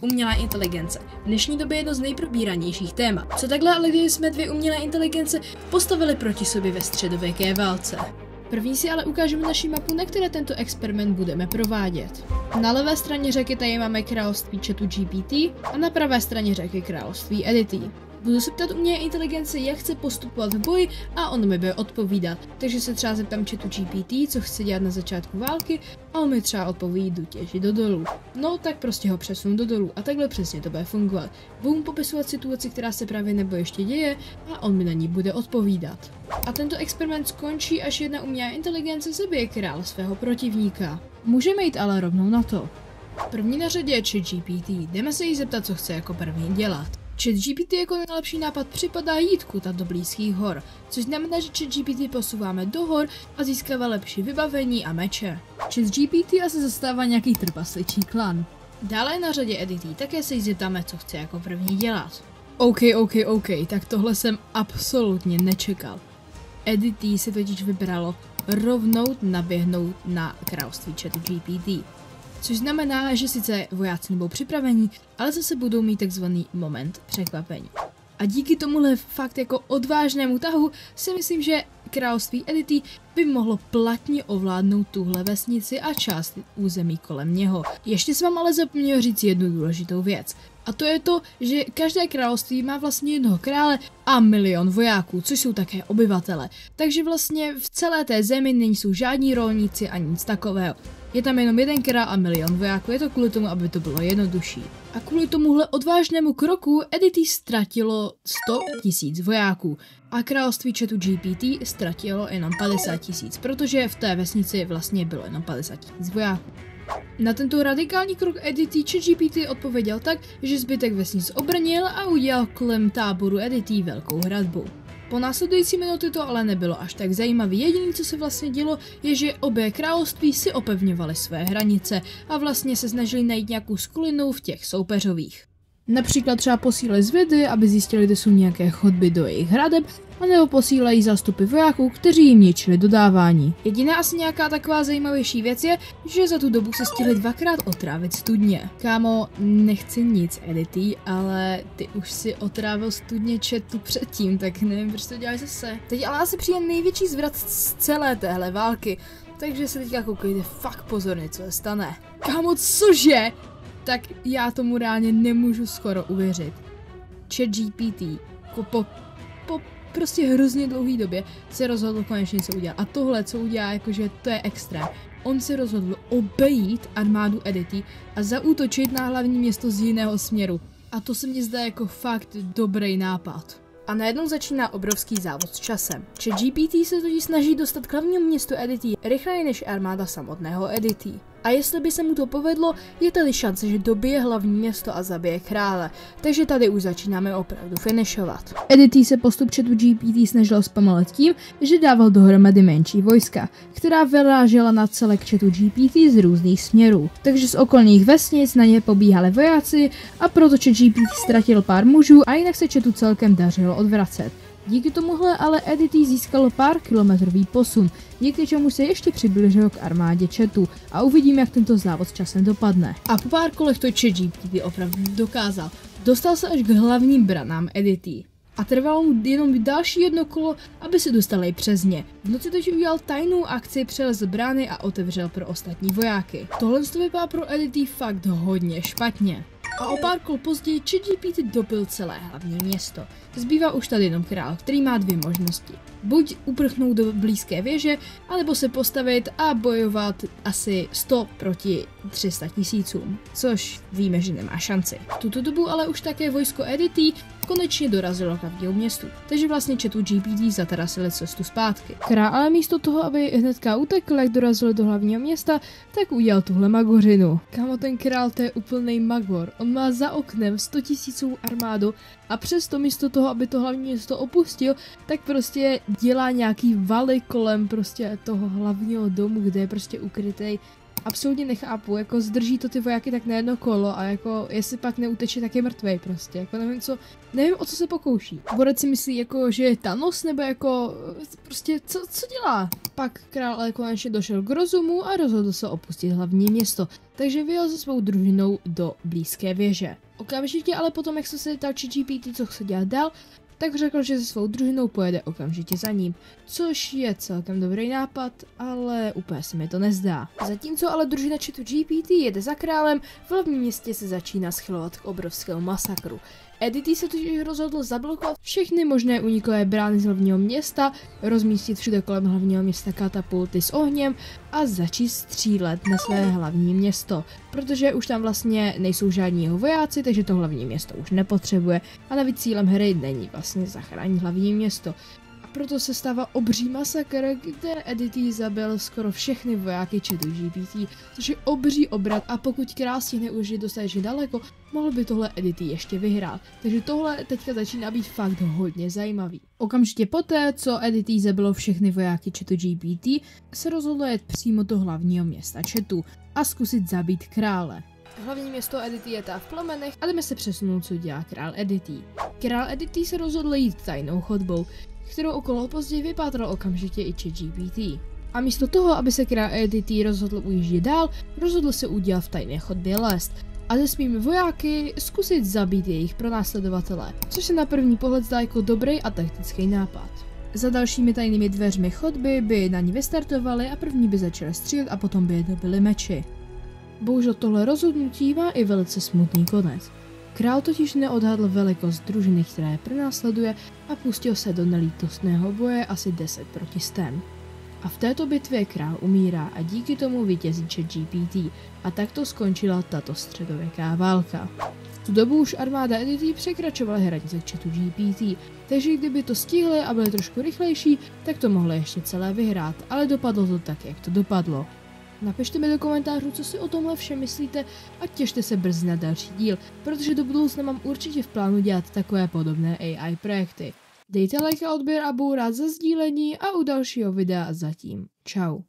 Umělá inteligence. V dnešní době je jedno z nejprobíranějších témat. Co takhle ale když jsme dvě umělé inteligence postavili proti sobě ve středověké válce? První si ale ukážeme naši mapu, na které tento experiment budeme provádět. Na levé straně řeky tady máme království ChatGPT a na pravé straně řeky království Edity. Budu se ptat umělé inteligence, jak chce postupovat v boji a on mi bude odpovídat. Takže se třeba zeptám ChatGPT, co chce dělat na začátku války a on mi třeba odpoví, jdu těžit do dolů. No tak prostě ho přesunu do dolů a takhle přesně to bude fungovat. Budu mu popisovat situaci, která se právě nebo ještě děje a on mi na ní bude odpovídat. A tento experiment skončí, až jedna umělá inteligence zabije král svého protivníka. Můžeme jít ale rovnou na to. První na řadě je ChatGPT, jdeme se jí zeptat, co chce jako první dělat. ChatGPT jako nejlepší nápad připadá jít kutat do blízkých hor, což znamená, že ChatGPT posouváme do hor a získává lepší vybavení a meče. ChatGPT asi zastává nějaký trpasličí klan. Dále na řadě Edity, také se jí zeptáme, co chce jako první dělat. OK, tak tohle jsem absolutně nečekal. Edity si totiž vybralo rovnou naběhnout na království ChatGPT. Což znamená, že sice vojáci nebudou připravení, ale zase budou mít takzvaný moment překvapení. A díky tomuhle fakt jako odvážnému tahu si myslím, že království Edity by mohlo platně ovládnout tuhle vesnici a část území kolem něho. Ještě jsem vám ale zapomněl říct jednu důležitou věc. A to je to, že každé království má vlastně jednoho krále a milion vojáků, což jsou také obyvatele. Takže vlastně v celé té zemi nejsou žádní rolníci ani nic takového. Je tam jenom jeden král a milion vojáků, je to kvůli tomu, aby to bylo jednodušší. A kvůli tomuhle odvážnému kroku Edity ztratilo 100 000 vojáků a království ChatGPT ztratilo jenom 50 000, protože v té vesnici vlastně bylo jenom 50 000 vojáků. Na tento radikální krok Edity ChatGPT odpověděl tak, že zbytek vesnic obrnil a udělal kolem táboru Edity velkou hradbu. Po následující minuty to ale nebylo až tak zajímavé. Jediné, co se vlastně dělo, je, že obě království si opevňovaly své hranice a vlastně se snažili najít nějakou skulinu v těch soupeřových. Například třeba posílali zvědy, aby zjistili, kde jsou nějaké chodby do jejich hradeb, anebo posílají zástupy vojáků, kteří jim ničili dodávání. Jediná asi nějaká taková zajímavější věc je, že za tu dobu se stihli dvakrát otrávit studně. Kámo, nechci nic Edity, ale ty už si otrávil studně chatu předtím, tak nevím, proč to děláš zase. Teď ale asi přijde největší zvrat z celé téhle války, takže se teďka koukejte fakt pozorně, co se stane. Kámo, cože? Tak já tomu reálně nemůžu skoro uvěřit. ChatGPT po prostě hrozně dlouhé době se rozhodl konečně něco udělat. A tohle, co udělá, jakože to je extrém. On se rozhodl obejít armádu Edity a zaútočit na hlavní město z jiného směru. A to se mně zdá jako fakt dobrý nápad. A najednou začíná obrovský závod s časem. ChatGPT se totiž snaží dostat k hlavnímu městu Edity rychleji než armáda samotného Edity. A jestli by se mu to povedlo, je tady šance, že dobije hlavní město a zabije krále. Takže tady už začínáme opravdu finišovat. Edity se postup ChatGPT snažil zpomalit tím, že dával dohromady menší vojska, která vyrážela na celek ChatGPT z různých směrů. Takže z okolních vesnic na ně pobíhali vojáci a proto ChatGPT ztratil pár mužů a jinak se chatu celkem dařilo odvracet. Díky tomuhle ale Edity získalo pár kilometrový posun, díky čemu se ještě přiblížilo k armádě chatu a uvidíme, jak tento závod s časem dopadne. A po pár kolech to ChatGPT opravdu dokázal. Dostal se až k hlavním branám Edity. A trvalo mu jenom další jedno kolo, aby se dostali přes ně. V noci totiž udělal tajnou akci, přelezl brány a otevřel pro ostatní vojáky. Tohle to vypadá pro Edity fakt hodně špatně. A o pár kol později ChatGPT dobil celé hlavní město. Zbývá už tady jenom král, který má dvě možnosti. Buď uprchnout do blízké věže, anebo se postavit a bojovat asi 100 proti 300 000, což víme, že nemá šanci. V tuto dobu ale už také vojsko Edity konečně dorazilo k hlavnímu městu, takže vlastně ChatGPT zatarasili cestu zpátky. Král ale místo toho, aby hnedka utekl, jak dorazili do hlavního města, tak udělal tuhle magořinu. Kámo, ten král, to je úplnej magor. On má za oknem 100 000 armádu a přesto místo toho, aby to hlavní město opustil, tak prostě dělá nějaký valy kolem prostě toho hlavního domu, kde je prostě ukrytej. Absolutně nechápu, jako zdrží to ty vojáky tak na jedno kolo a jako jestli pak neuteče, tak je mrtvej prostě, jako nevím o co se pokouší. Borec si myslí jako, že je Thanos, nebo jako prostě co dělá? Pak král ale konečně došel k rozumu a rozhodl se opustit hlavní město. takže vyjel se svou družinou do blízké věže. Okamžitě ale potom, jak se ptal ChatGPT, co chce dělat dál, tak řekl, že se svou družinou pojede okamžitě za ním, což je celkem dobrý nápad, ale úplně se mi to nezdá. Zatímco ale družina ChatGPT jede za králem, v hlavním městě se začíná schylovat k obrovskému masakru. Edity se totiž rozhodl zablokovat všechny možné unikové brány z hlavního města, rozmístit všude kolem hlavního města katapulty s ohněm a začít střílet na své hlavní město, protože už tam vlastně nejsou žádní jeho vojáci, takže to hlavní město už nepotřebuje a navíc cílem hry není vlastně zachránit hlavní město. Proto se stává obří masakr, kde Edity zabil skoro všechny vojáky ChatGPT, což je obří obrat a pokud král stihne už dostatečně daleko, mohl by tohle Edity ještě vyhrát. Takže tohle teďka začíná být fakt hodně zajímavý. Okamžitě poté, co Edity zabilo všechny vojáky ChatGPT, se rozhodlo jet přímo do hlavního města chatu a zkusit zabít krále. Hlavní město Edity je v plamenech a jdeme se přesunout, co dělá král Edity. Král Edity se rozhodl jít tajnou chodbou, kterou okolo později vypátral okamžitě i ChatGPT. A místo toho, aby se král Edity rozhodl ujíždět dál, rozhodl se udělat v tajné chodbě lézt a se svými vojáky zkusit zabít jejich pronásledovatele, což se na první pohled zdá jako dobrý a taktický nápad. Za dalšími tajnými dveřmi chodby by na ní vystartovali a první by začali střílet a potom by je dobili meči. Bohužel tohle rozhodnutí má i velice smutný konec. Král totiž neodhadl velikost družiny, která je pronásleduje a pustil se do nelítostného boje asi 10 proti 100. A v této bitvě král umírá a díky tomu vítězí ChatGPT a takto skončila tato středověká válka. V tu dobu už armáda Edity překračovala hranice k ChatGPT, takže kdyby to stihli a byli trošku rychlejší, tak to mohli ještě celé vyhrát, ale dopadlo to tak, jak to dopadlo. Napište mi do komentářů, co si o tomhle všem myslíte a těšte se brzy na další díl, protože do budoucna mám určitě v plánu dělat takové podobné AI projekty. Dejte like a odběr a budu rád za sdílení a u dalšího videa zatím. Čau.